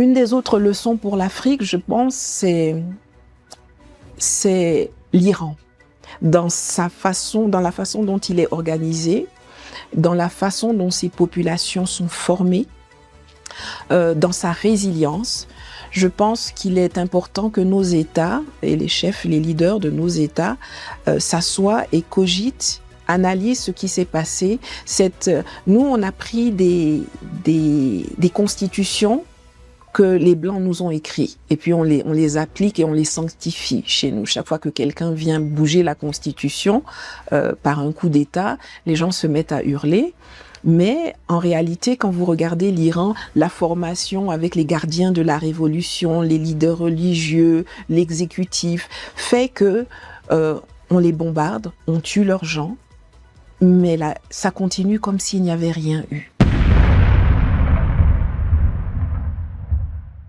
Une des autres leçons pour l'Afrique, je pense, c'est l'Iran. Dans la façon dont il est organisé, dans la façon dont ses populations sont formées, dans sa résilience. Je pense qu'il est important que nos États et les chefs, les leaders de nos États s'assoient et cogitent, analysent ce qui s'est passé. Nous, on a pris des constitutions que les Blancs nous ont écrits. Et puis on les applique et on les sanctifie chez nous. Chaque fois que quelqu'un vient bouger la Constitution par un coup d'État, les gens se mettent à hurler. Mais en réalité, quand vous regardez l'Iran, la formation avec les gardiens de la révolution, les leaders religieux, l'exécutif, fait que on les bombarde, on tue leurs gens, mais là, ça continue comme s'il n'y avait rien eu.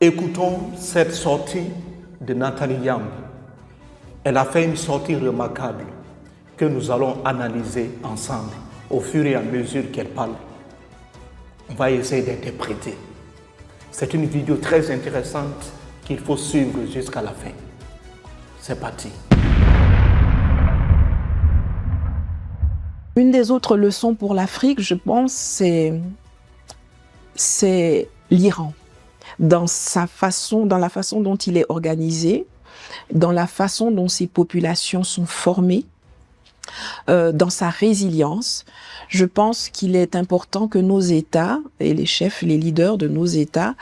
Écoutons cette sortie de Nathalie Yamb. Elle a fait une sortie remarquable que nous allons analyser ensemble au fur et à mesure qu'elle parle. On va essayer d'interpréter. C'est une vidéo très intéressante qu'il faut suivre jusqu'à la fin. C'est parti. Une des autres leçons pour l'Afrique, je pense, c'est l'Iran. Dans la façon dont il est organisé, dans la façon dont ses populations sont formées, dans sa résilience. Je pense qu'il est important que nos États et les chefs, les leaders de nos États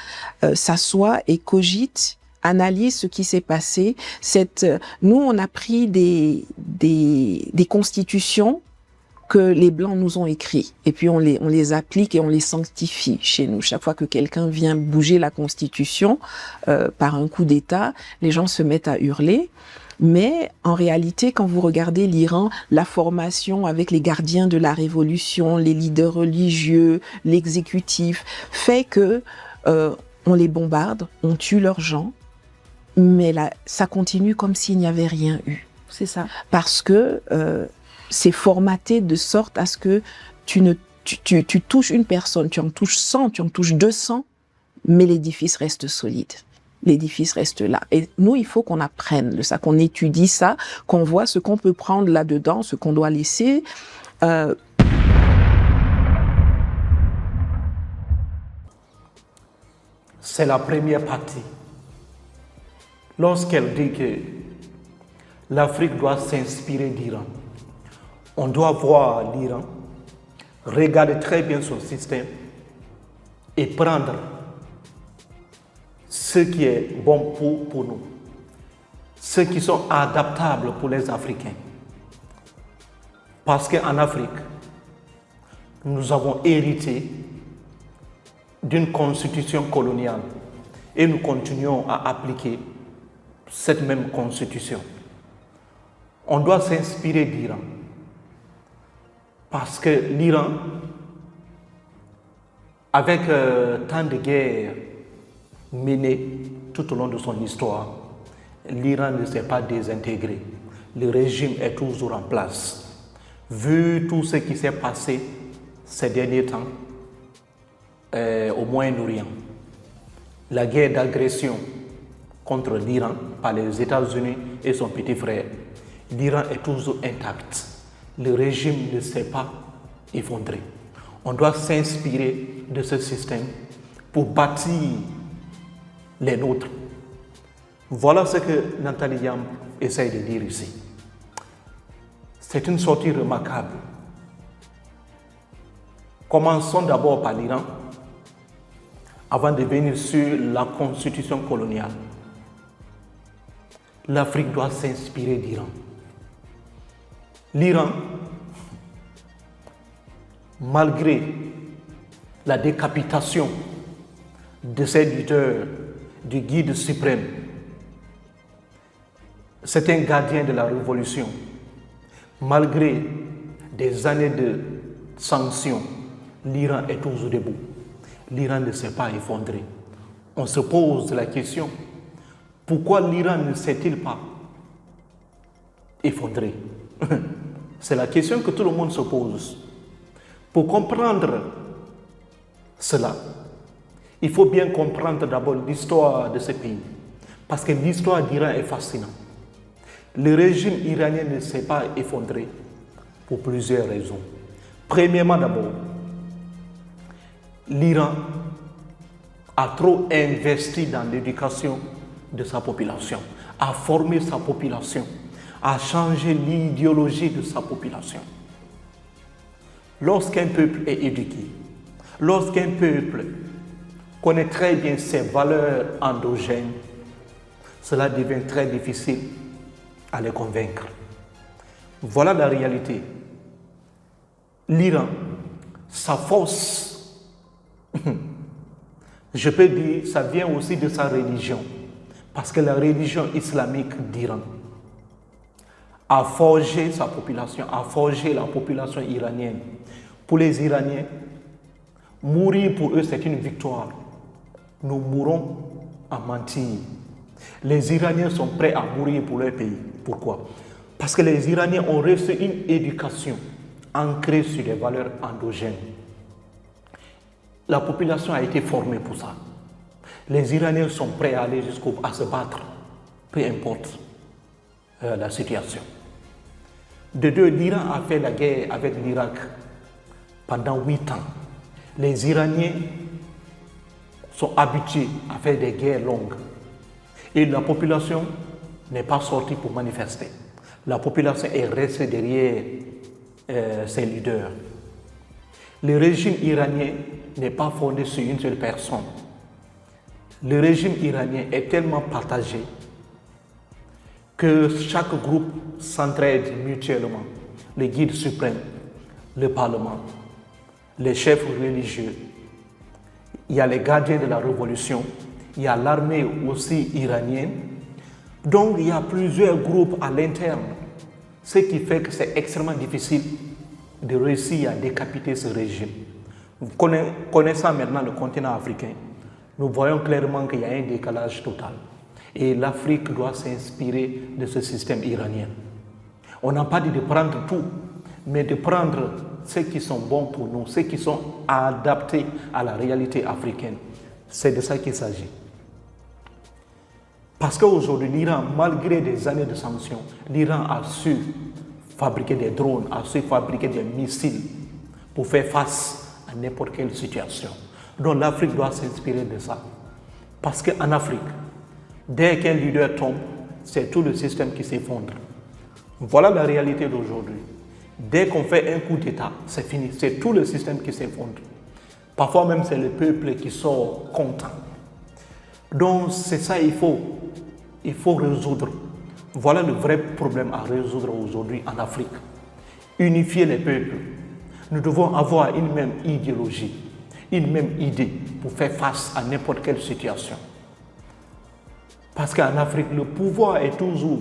s'assoient et cogitent, analysent ce qui s'est passé. Nous, on a pris des constitutions que les Blancs nous ont écrits. Et puis on les applique et on les sanctifie chez nous. Chaque fois que quelqu'un vient bouger la Constitution par un coup d'État, les gens se mettent à hurler. Mais en réalité, quand vous regardez l'Iran, la formation avec les gardiens de la révolution, les leaders religieux, l'exécutif, fait que on les bombarde, on tue leurs gens, mais là, ça continue comme s'il n'y avait rien eu. C'est ça. Parce que c'est formaté de sorte à ce que tu touches une personne, tu en touches 100, tu en touches 200, mais l'édifice reste solide. L'édifice reste là. Et nous, il faut qu'on apprenne de ça, qu'on étudie ça, qu'on voit ce qu'on peut prendre là-dedans, ce qu'on doit laisser. C'est la première partie. Lorsqu'elle dit que l'Afrique doit s'inspirer d'Iran, on doit voir l'Iran, regarder très bien son système et prendre ce qui est bon pour nous, ceux qui sont adaptables pour les Africains. Parce qu'en Afrique, nous avons hérité d'une constitution coloniale et nous continuons à appliquer cette même constitution. On doit s'inspirer d'Iran parce que l'Iran, avec tant de guerres menées tout au long de son histoire, l'Iran ne s'est pas désintégré. Le régime est toujours en place. Vu tout ce qui s'est passé ces derniers temps au Moyen-Orient, la guerre d'agression contre l'Iran par les États-Unis et son petit frère, l'Iran est toujours intact. Le régime ne s'est pas effondré. On doit s'inspirer de ce système pour bâtir les nôtres. Voilà ce que Nathalie Yamb essaye de dire ici. C'est une sortie remarquable. Commençons d'abord par l'Iran, avant de venir sur la constitution coloniale. L'Afrique doit s'inspirer d'Iran. L'Iran, malgré la décapitation de ses leaders, du guide suprême, c'est un gardien de la révolution. Malgré des années de sanctions, l'Iran est toujours debout. L'Iran ne s'est pas effondré. On se pose la question, pourquoi l'Iran ne s'est-il pas effondré? C'est la question que tout le monde se pose. Pour comprendre cela, Il faut bien comprendre d'abord l'histoire de ce pays, parce que l'histoire d'Iran est fascinante. Le régime iranien ne s'est pas effondré pour plusieurs raisons. Premièrement d'abord, l'Iran a trop investi dans l'éducation de sa population, a formé sa population, a changé l'idéologie de sa population. Lorsqu'un peuple est éduqué, lorsqu'un peuple connaît très bien ses valeurs endogènes, cela devient très difficile à les convaincre. Voilà la réalité. L'Iran, sa force, je peux dire, ça vient aussi de sa religion, parce que la religion islamique d'Iran a forgé sa population, a forgé la population iranienne. Pour les Iraniens, mourir pour eux, c'est une victoire. Nous mourons à mentir. Les Iraniens sont prêts à mourir pour leur pays. Pourquoi? Parce que les Iraniens ont reçu une éducation ancrée sur des valeurs endogènes. La population a été formée pour ça. Les Iraniens sont prêts à aller à se battre, peu importe la situation. De deux, l'Iran a fait la guerre avec l'Irak pendant 8 ans. Les Iraniens sont habitués à faire des guerres longues. Et la population n'est pas sortie pour manifester. La population est restée derrière ses leaders. Le régime iranien n'est pas fondé sur une seule personne. Le régime iranien est tellement partagé que chaque groupe s'entraide mutuellement. Le guide suprême, le parlement, les chefs religieux, il y a les gardiens de la révolution, il y a l'armée aussi iranienne. Donc il y a plusieurs groupes à l'interne, ce qui fait que c'est extrêmement difficile de réussir à décapiter ce régime. Connaissant maintenant le continent africain, nous voyons clairement qu'il y a un décalage total. Et l'Afrique doit s'inspirer de ce système iranien. On n'a pas dit de prendre tout, mais de prendre ceux qui sont bons pour nous, ceux qui sont adaptés à la réalité africaine. C'est de ça qu'il s'agit. Parce qu'aujourd'hui, l'Iran, malgré des années de sanctions, l'Iran a su fabriquer des drones, a su fabriquer des missiles pour faire face à n'importe quelle situation. Donc l'Afrique doit s'inspirer de ça. Parce qu'en Afrique, dès qu'un leader tombe, c'est tout le système qui s'effondre. Voilà la réalité d'aujourd'hui. Dès qu'on fait un coup d'État, c'est fini. C'est tout le système qui s'effondre. Parfois même, c'est le peuple qui sort content. Donc c'est ça il faut résoudre. Voilà le vrai problème à résoudre aujourd'hui en Afrique. Unifier les peuples. Nous devons avoir une même idéologie, une même idée pour faire face à n'importe quelle situation. Parce qu'en Afrique, le pouvoir est toujours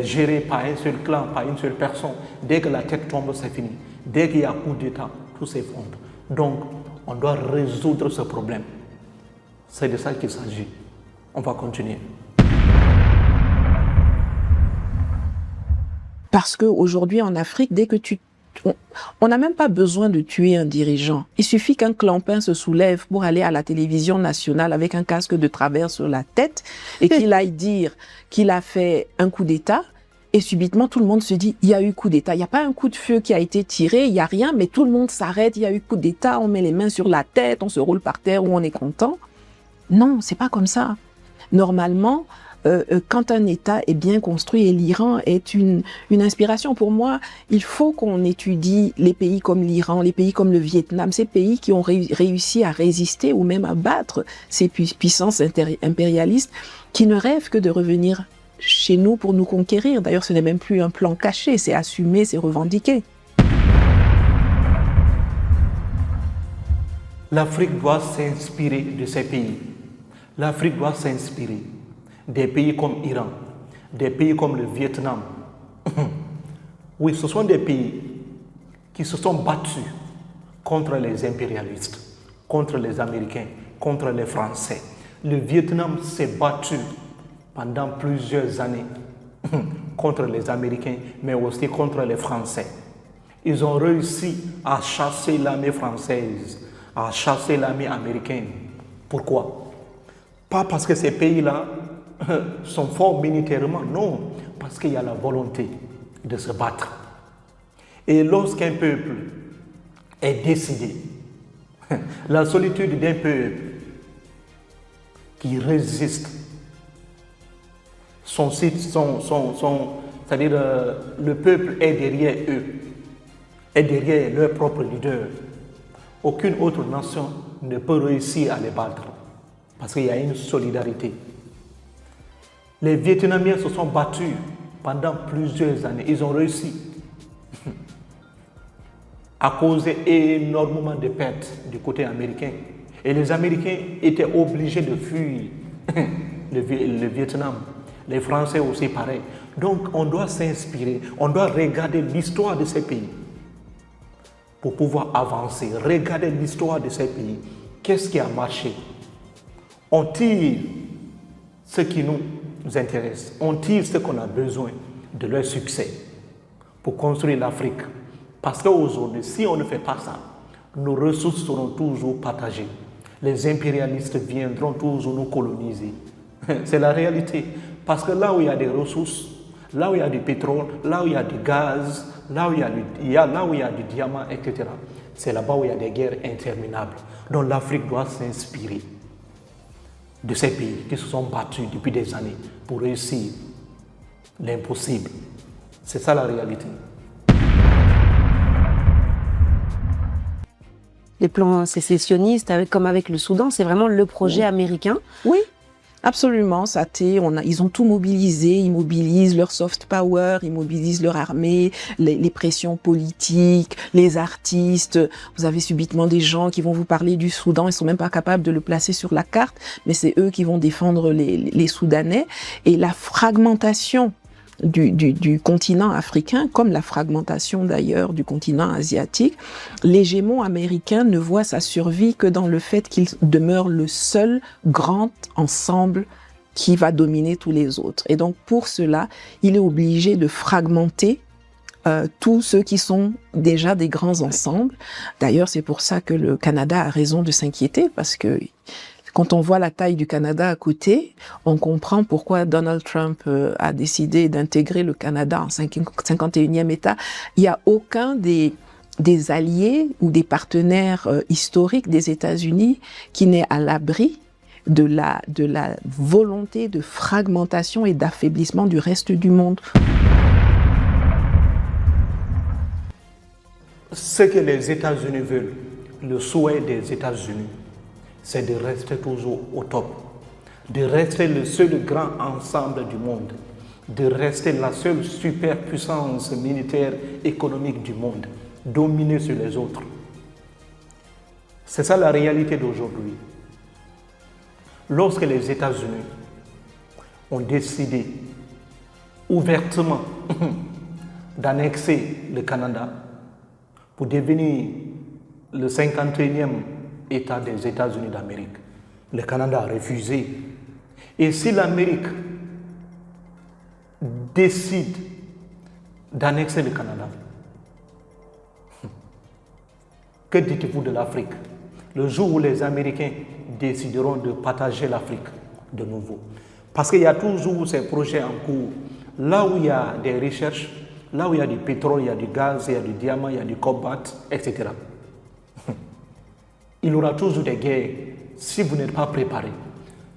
géré par un seul clan, par une seule personne. Dès que la tête tombe, c'est fini. Dès qu'il y a coup d'État, tout s'effondre. Donc, on doit résoudre ce problème. C'est de ça qu'il s'agit. On va continuer. Parce qu'aujourd'hui, en Afrique, dès que on n'a même pas besoin de tuer un dirigeant. Il suffit qu'un clampin se soulève pour aller à la télévision nationale avec un casque de travers sur la tête et qu'il aille dire qu'il a fait un coup d'État. Et subitement, tout le monde se dit, il y a eu coup d'État. Il n'y a pas un coup de feu qui a été tiré, il n'y a rien, mais tout le monde s'arrête, il y a eu coup d'État, on met les mains sur la tête, on se roule par terre ou on est content. Non, c'est pas comme ça. Normalement, quand un État est bien construit, et l'Iran est une inspiration pour moi, il faut qu'on étudie les pays comme l'Iran, les pays comme le Vietnam, ces pays qui ont réussi à résister ou même à battre ces puissances impérialistes qui ne rêvent que de revenir chez nous pour nous conquérir. D'ailleurs, ce n'est même plus un plan caché, c'est assumé, c'est revendiqué. L'Afrique doit s'inspirer de ces pays. L'Afrique doit s'inspirer des pays comme l'Iran, des pays comme le Vietnam. Oui, ce sont des pays qui se sont battus contre les impérialistes, contre les Américains, contre les Français. Le Vietnam s'est battu pendant plusieurs années contre les Américains, mais aussi contre les Français. Ils ont réussi à chasser l'armée française, à chasser l'armée américaine. Pourquoi? Pas parce que ces pays-là sont forts militairement, non, parce qu'il y a la volonté de se battre. Et lorsqu'un peuple est décidé, la solitude d'un peuple qui résiste, c'est-à-dire le peuple est derrière eux, est derrière leur propre leader. Aucune autre nation ne peut réussir à les battre parce qu'il y a une solidarité. Les Vietnamiens se sont battus pendant plusieurs années. Ils ont réussi à causer énormément de pertes du côté américain. Et les Américains étaient obligés de fuir le Vietnam. Les Français aussi pareil. Donc on doit s'inspirer, on doit regarder l'histoire de ces pays pour pouvoir avancer. Regarder l'histoire de ces pays. Qu'est-ce qui a marché? On tire ce qui nous intéresse. On tire ce qu'on a besoin de leur succès pour construire l'Afrique. Parce qu'aujourd'hui, si on ne fait pas ça, nos ressources seront toujours partagées. Les impérialistes viendront toujours nous coloniser. C'est la réalité. Parce que là où il y a des ressources, là où il y a du pétrole, là où il y a du gaz, là où il y a du diamant, etc., c'est là-bas où il y a des guerres interminables. Donc l'Afrique doit s'inspirer de ces pays qui se sont battus depuis des années pour réussir l'impossible. C'est ça la réalité. Les plans sécessionnistes, comme avec le Soudan, c'est vraiment le projet américain. Oui, absolument. Ils ont tout mobilisé. Ils mobilisent leur soft power, ils mobilisent leur armée, les pressions politiques, les artistes. Vous avez subitement des gens qui vont vous parler du Soudan. Ils sont même pas capables de le placer sur la carte, mais c'est eux qui vont défendre les Soudanais. Et la fragmentation du continent africain, comme la fragmentation d'ailleurs du continent asiatique, l'hégémon américain ne voit sa survie que dans le fait qu'il demeure le seul grand ensemble qui va dominer tous les autres. Et donc pour cela, il est obligé de fragmenter tous ceux qui sont déjà des grands ensembles. D'ailleurs, c'est pour ça que le Canada a raison de s'inquiéter, parce que quand on voit la taille du Canada à côté, on comprend pourquoi Donald Trump a décidé d'intégrer le Canada en 51e État. Il n'y a aucun des alliés ou des partenaires historiques des États-Unis qui n'est à l'abri de la volonté de fragmentation et d'affaiblissement du reste du monde. Ce que les États-Unis veulent, le souhait des États-Unis, c'est de rester toujours au top, de rester le seul grand ensemble du monde, de rester la seule superpuissance militaire économique du monde, dominer sur les autres. C'est ça la réalité d'aujourd'hui. Lorsque les États-Unis ont décidé ouvertement d'annexer le Canada pour devenir le 51e État des États-Unis d'Amérique, le Canada a refusé. Et si l'Amérique décide d'annexer le Canada, que dites-vous de l'Afrique? Le jour où les Américains décideront de partager l'Afrique de nouveau. Parce qu'il y a toujours ces projets en cours. Là où il y a des recherches, là où il y a du pétrole, il y a du gaz, il y a du diamant, il y a du cobalt, etc. Il y aura toujours des guerres si vous n'êtes pas préparé.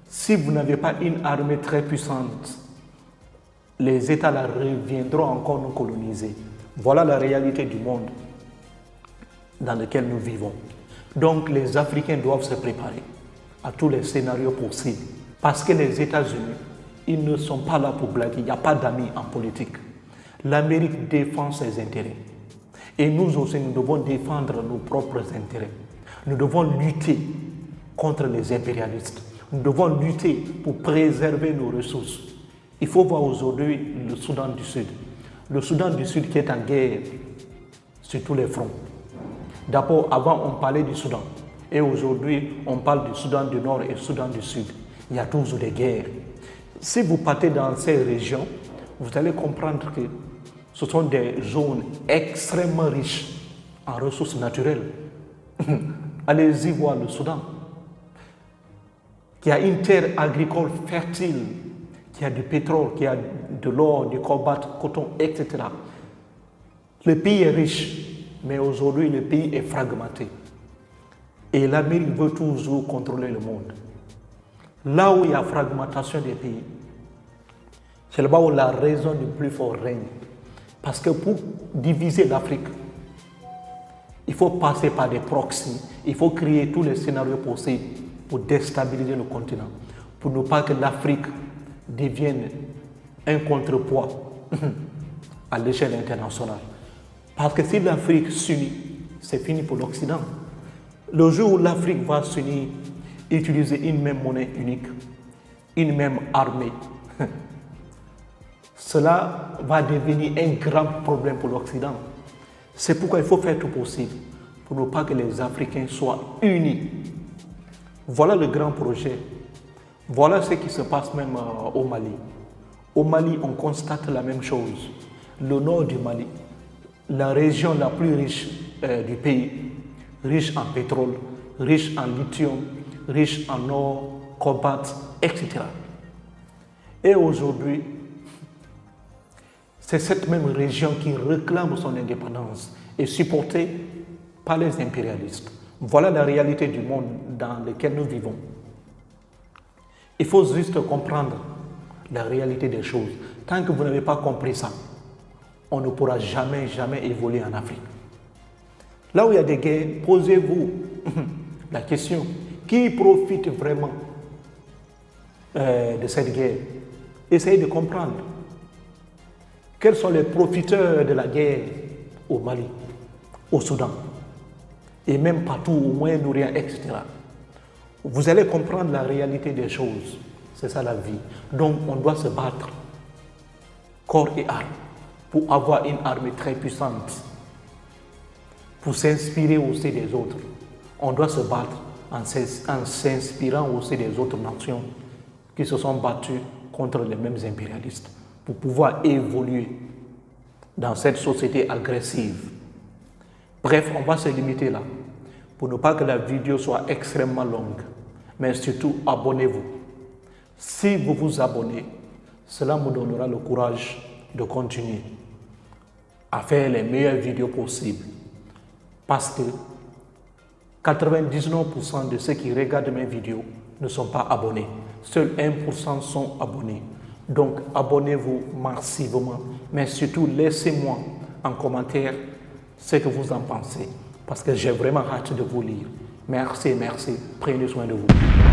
Si vous n'avez pas une armée très puissante, les États là reviendront encore nous coloniser. Voilà la réalité du monde dans lequel nous vivons. Donc les Africains doivent se préparer à tous les scénarios possibles. Parce que les États-Unis, ils ne sont pas là pour blaguer. Il n'y a pas d'amis en politique. L'Amérique défend ses intérêts. Et nous aussi, nous devons défendre nos propres intérêts. Nous devons lutter contre les impérialistes. Nous devons lutter pour préserver nos ressources. Il faut voir aujourd'hui le Soudan du Sud. Le Soudan du Sud qui est en guerre sur tous les fronts. D'abord, avant, on parlait du Soudan. Et aujourd'hui, on parle du Soudan du Nord et du Soudan du Sud. Il y a toujours des guerres. Si vous partez dans ces régions, vous allez comprendre que ce sont des zones extrêmement riches en ressources naturelles. Allez-y voir le Soudan, qui a une terre agricole fertile, qui a du pétrole, qui a de l'or, du cobalt, coton, etc. Le pays est riche, mais aujourd'hui le pays est fragmenté. Et l'Amérique veut toujours contrôler le monde. Là où il y a fragmentation des pays, c'est là-bas où la raison du plus fort règne. Parce que pour diviser l'Afrique, il faut passer par des proxys, il faut créer tous les scénarios possibles pour déstabiliser le continent, pour ne pas que l'Afrique devienne un contrepoids à l'échelle internationale. Parce que si l'Afrique s'unit, c'est fini pour l'Occident. Le jour où l'Afrique va s'unir, utiliser une même monnaie unique, une même armée, cela va devenir un grand problème pour l'Occident. C'est pourquoi il faut faire tout possible pour ne pas que les Africains soient unis. Voilà le grand projet. Voilà ce qui se passe même au Mali. Au Mali, on constate la même chose. Le nord du Mali, la région la plus riche du pays, riche en pétrole, riche en lithium, riche en or, cobalt, etc. Et aujourd'hui, c'est cette même région qui réclame son indépendance et supportée par les impérialistes. Voilà la réalité du monde dans lequel nous vivons. Il faut juste comprendre la réalité des choses. Tant que vous n'avez pas compris ça, on ne pourra jamais évoluer en Afrique. Là où il y a des guerres, posez-vous la question, qui profite vraiment de cette guerre? Essayez de comprendre. Quels sont les profiteurs de la guerre au Mali, au Soudan, et même partout au Moyen-Orient, etc. Vous allez comprendre la réalité des choses. C'est ça la vie. Donc on doit se battre, corps et âme, pour avoir une armée très puissante, pour s'inspirer aussi des autres. On doit se battre en s'inspirant aussi des autres nations qui se sont battues contre les mêmes impérialistes, pour pouvoir évoluer dans cette société agressive. Bref, on va se limiter là, pour ne pas que la vidéo soit extrêmement longue. Mais surtout, abonnez-vous. Si vous vous abonnez, cela me donnera le courage de continuer à faire les meilleures vidéos possibles. Parce que 99% de ceux qui regardent mes vidéos ne sont pas abonnés. Seuls 1% sont abonnés. Donc, abonnez-vous massivement. Mais surtout, laissez-moi en commentaire ce que vous en pensez. Parce que j'ai vraiment hâte de vous lire. Merci, merci. Prenez soin de vous.